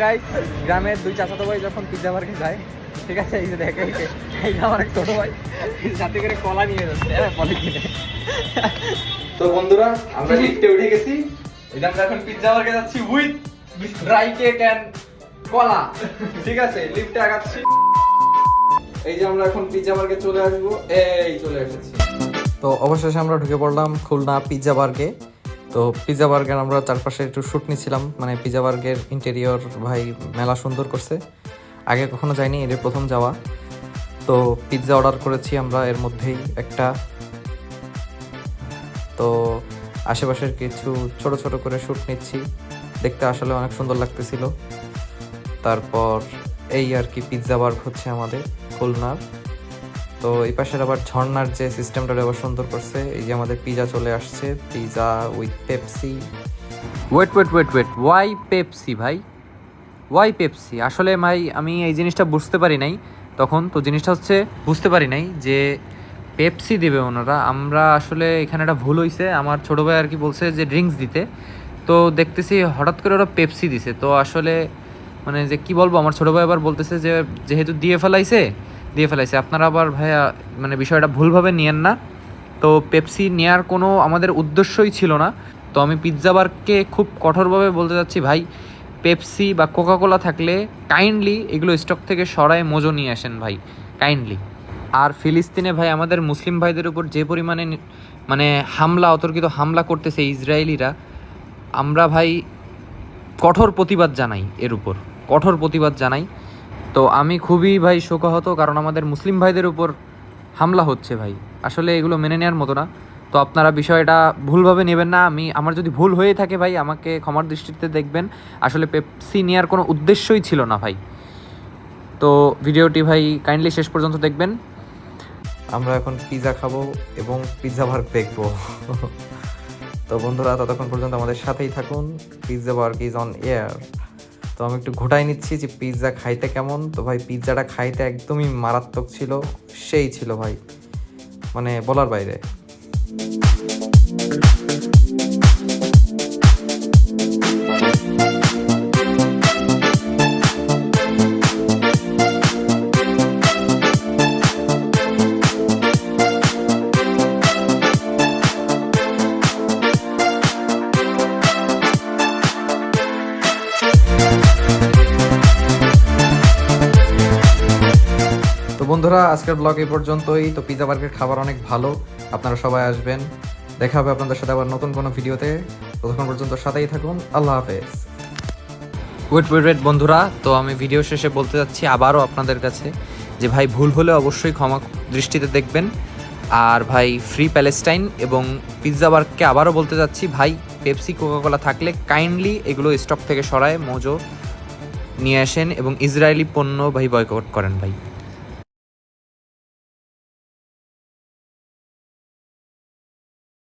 Guys, গ্রামের দুই চাচাতো ভাই যখন পিৎজা বার্গে যায়, ঠিক আছে, এই যে দেখে এইটা আমার এক ছোট ভাই সাথে করে কলা নিয়ে যাচ্ছে পলিথিনে। তো বন্ধুরা, আমরা লিফটে উঠে গেছি। এই যে আমরা এখন পিৎজা বার্গে যাচ্ছি উইথ ড্রাই কেক এন্ড কলা, ঠিক আছে, লিফটে আগাচ্ছি। এই যে আমরা এখন পিৎজা বার্গে চলে আসবো, এই চলে এসেছি। তো অবশেষে আমরা ঢুকে পড়লাম খুলনা পিৎজা বার্গে। তো পিৎজা বার্গের আমরা চারপাশে একটু শ্যুট নিচ্ছিলাম, মানে পিৎজা বার্গের ইন্টেরিয়র ভাই মেলা সুন্দর করছে, আগে কখনো যাইনি, এর প্রথম যাওয়া। তো পিৎজা অর্ডার করেছি আমরা, এর মধ্যেই একটা। তো আশেপাশের কিছু ছোট ছোট করে শ্যুট নিচ্ছি, দেখতে আসলে অনেক সুন্দর লাগতেছিল। তারপর এই আর কি, পিৎজা বার্গ হচ্ছে আমাদের খুলনার। তো এই পাশের আবার ঝর্নার যে সিস্টেমটা আবার সুন্দর করছে। এই যে আমাদের পিৎজা চলে আসছে, pizza with Pepsi. Wait, why Pepsi ভাই, ওয়াই পেপসি? আসলে ভাই আমি এই জিনিসটা বুঝতে পারি নাই তখন। তো জিনিসটা হচ্ছে বুঝতে পারি নাই যে পেপসি দেবে ওনারা। আমরা আসলে এখানে একটা ভুল হয়েছে, আমার ছোটো ভাই আর কি বলছে যে ড্রিঙ্কস দিতে, তো দেখতেছি হঠাৎ করে ওরা পেপসি দিছে। তো আসলে মানে যে কি বলবো, আমার ছোটো ভাই আবার বলতেছে যে যেহেতু দিয়ে ফেলাইছে, আপনারা আবার ভাইয়া মানে বিষয়টা ভুলভাবে নিয়েন না। তো পেপসি নেওয়ার কোনো আমাদের উদ্দেশ্যই ছিল না। তো আমি পিৎজা বার্গকে খুব কঠোরভাবে বলতে চাচ্ছি, ভাই পেপসি বা কোকাকোলা থাকলে কাইন্ডলি এগুলো স্টক থেকে সরায় মোজো নিয়ে আসেন ভাই, কাইন্ডলি। আর ফিলিস্তিনে ভাই আমাদের মুসলিম ভাইদের উপর যে পরিমাণে মানে অতর্কিত হামলা করতেছে ইসরায়েলিরা, আমরা ভাই কঠোর প্রতিবাদ জানাই, এর উপর কঠোর প্রতিবাদ জানাই। তো আমি খুবই ভাই শোকাহত, কারণ আমাদের মুসলিম ভাইদের উপর হামলা হচ্ছে ভাই, আসলে এগুলো মেনে নেওয়ার মতো না। তো আপনারা বিষয়টা ভুলভাবে নেবেন না। আমার যদি ভুল হয়ে থাকে ভাই, আমাকে ক্ষমার দৃষ্টিতে দেখবেন। আসলে পেপসি নেওয়ার কোনো উদ্দেশ্যই ছিল না ভাই। তো ভিডিওটি ভাই কাইন্ডলি শেষ পর্যন্ত দেখবেন। আমরা এখন পিৎজা খাবো এবং পিৎজা বার্গ দেখবো। তো বন্ধুরা, ততক্ষণ পর্যন্ত আমাদের সাথেই থাকুন। Pizza burg is on air. তো আমি একটু ঘোটাই নিচ্ছি যে পিৎজা খাইতে কেমন। তো ভাই পিৎজাটা খাইতে একদমই মারাত্মক ছিল, সেই ছিল ভাই, মানে বলার বাইরে। তো বন্ধুরা, আজকের ব্লগ এই পর্যন্তই। তো পিৎজা বার্গের খাবার অনেক ভালো, আপনারা সবাই আসবেন। দেখা হবে আপনাদের সাথে আবার নতুন কোনো ভিডিওতে। ততক্ষণ পর্যন্ত সাথেই থাকুন, আল্লাহ হাফেজ। ওয়েট বন্ধুরা, তো আমি ভিডিও শেষে বলতে যাচ্ছি আবারও আপনাদের কাছে যে ভাই ভুল হলে অবশ্যই ক্ষমা দৃষ্টিতে দেখবেন। আর ভাই ফ্রি প্যালেস্টাইন এবং পিৎজা বার্গকে আবারও বলতে যাচ্ছি, ভাই পেপসি কোকাকোলা থাকলে কাইন্ডলি এগুলো স্টক থেকে সরায় মোজো নিয়ে আসেন এবং ইসরায়েলি পণ্য ভাই বয়কট করেন ভাই।